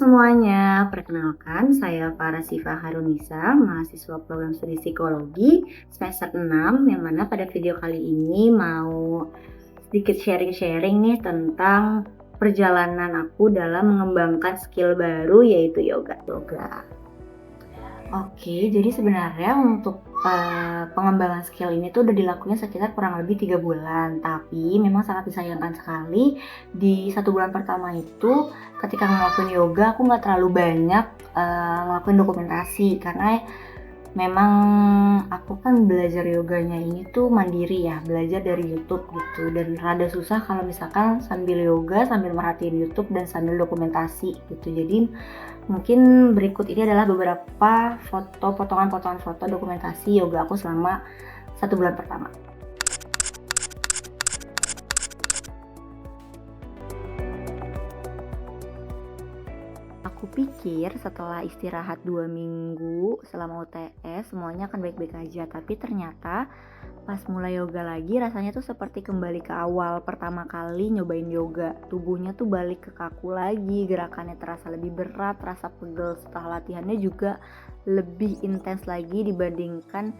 semuanya, perkenalkan saya Farah Siva Harunisa, mahasiswa program studi psikologi semester 6, yang mana pada video kali ini mau sedikit sharing-sharing nih tentang perjalanan aku dalam mengembangkan skill baru yaitu yoga. Oke, jadi sebenarnya untuk pengembangan skill ini tuh udah dilakuin sekitar kurang lebih 3 bulan. Tapi memang sangat disayangkan sekali di 1 bulan pertama itu ketika ngelakuin yoga aku nggak terlalu banyak ngelakuin dokumentasi karena memang aku kan belajar yoganya ini tuh mandiri ya, belajar dari YouTube gitu, dan rada susah kalau misalkan sambil yoga, sambil merhatiin YouTube dan sambil dokumentasi gitu. Jadi mungkin berikut ini adalah beberapa potongan-potongan foto dokumentasi yoga aku selama 1 bulan pertama. Aku pikir setelah istirahat 2 minggu selama UTS semuanya akan baik-baik aja, tapi ternyata pas mulai yoga lagi rasanya tuh seperti kembali ke awal pertama kali nyobain yoga. Tubuhnya tuh balik ke kaku lagi, gerakannya terasa lebih berat, terasa pegel. Setelah latihannya juga lebih intens lagi dibandingkan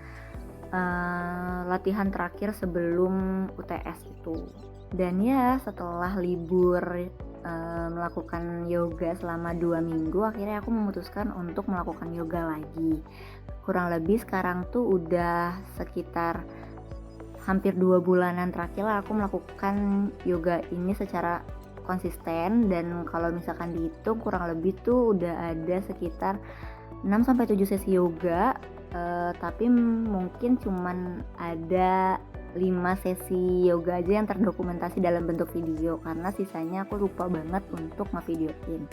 latihan terakhir sebelum UTS itu. Dan ya setelah libur melakukan yoga selama 2 minggu, akhirnya aku memutuskan untuk melakukan yoga lagi. Kurang lebih sekarang tuh udah sekitar hampir 2 bulanan terakhir lah aku melakukan yoga ini secara konsisten, dan kalau misalkan dihitung kurang lebih tuh udah ada sekitar 6-7 sesi yoga, tapi mungkin cuman ada 5 sesi yoga aja yang terdokumentasi dalam bentuk video karena sisanya aku lupa banget untuk ngevideoin.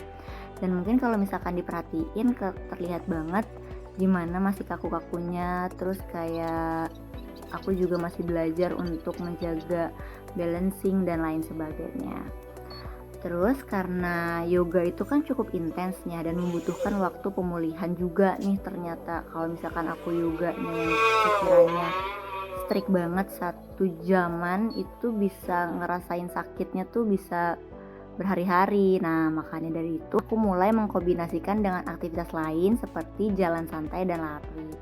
Dan mungkin kalau misalkan diperhatiin terlihat banget gimana masih kaku-kakunya, terus kayak aku juga masih belajar untuk menjaga balancing dan lain sebagainya. Terus karena yoga itu kan cukup intensnya dan membutuhkan waktu pemulihan juga nih, ternyata kalau misalkan aku yoganya yang sekiranya strict banget 1 jaman itu bisa ngerasain sakitnya tuh bisa berhari-hari. Nah makanya dari itu aku mulai mengkombinasikan dengan aktivitas lain seperti jalan santai dan lari.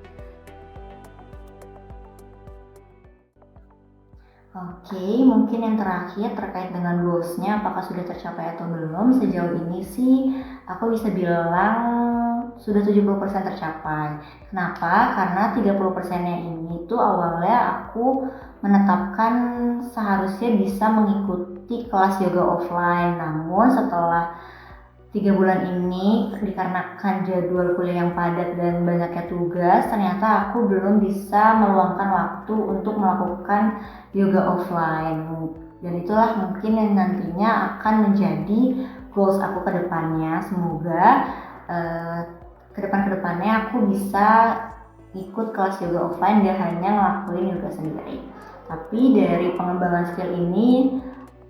Oke, mungkin yang terakhir terkait dengan goalsnya apakah sudah tercapai atau belum. Sejauh ini sih aku bisa bilang sudah 70% tercapai. Kenapa? Karena 30%-nya ini tuh awalnya aku menetapkan seharusnya bisa mengikuti kelas yoga offline. Namun setelah 3 bulan ini dikarenakan jadwal kuliah yang padat dan banyaknya tugas, ternyata aku belum bisa meluangkan waktu untuk melakukan yoga offline. Dan itulah mungkin yang nantinya akan menjadi goals aku ke depannya. Semoga kedepannya aku bisa ikut kelas yoga offline, gak hanya ngelakuin yoga sendiri. Tapi dari pengembangan skill ini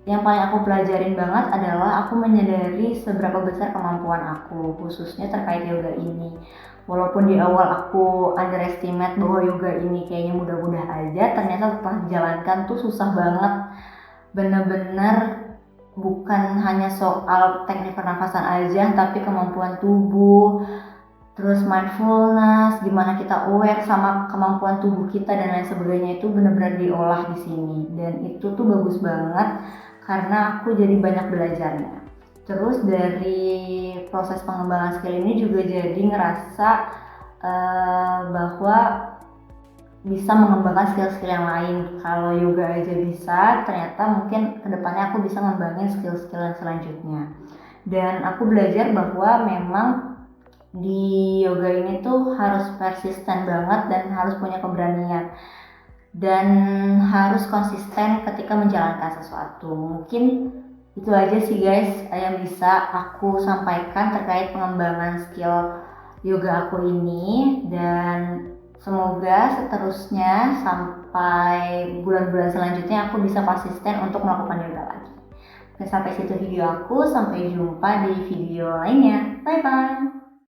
yang paling aku pelajarin banget adalah aku menyadari seberapa besar kemampuan aku, khususnya terkait yoga ini. Walaupun di awal aku underestimate bahwa yoga ini kayaknya mudah-mudah aja, ternyata setelah dijalankan tuh susah banget. Bener-bener bukan hanya soal teknik pernafasan aja, tapi kemampuan tubuh, terus mindfulness, gimana kita aware sama kemampuan tubuh kita dan lain sebagainya itu benar-benar diolah di sini. Dan itu tuh bagus banget karena aku jadi banyak belajarnya. Terus dari proses pengembangan skill ini juga jadi ngerasa bahwa bisa mengembangkan skill-skill yang lain. Kalau yoga aja bisa, ternyata mungkin kedepannya aku bisa ngembangin skill-skill yang selanjutnya. Dan aku belajar bahwa memang di yoga ini tuh harus persisten banget dan harus punya keberanian dan harus konsisten ketika menjalankan sesuatu. Mungkin itu aja sih guys yang bisa aku sampaikan terkait pengembangan skill yoga aku ini, dan semoga seterusnya sampai bulan-bulan selanjutnya aku bisa konsisten untuk melakukan yoga lagi. Sampai situ video aku, sampai jumpa di video lainnya. Bye bye.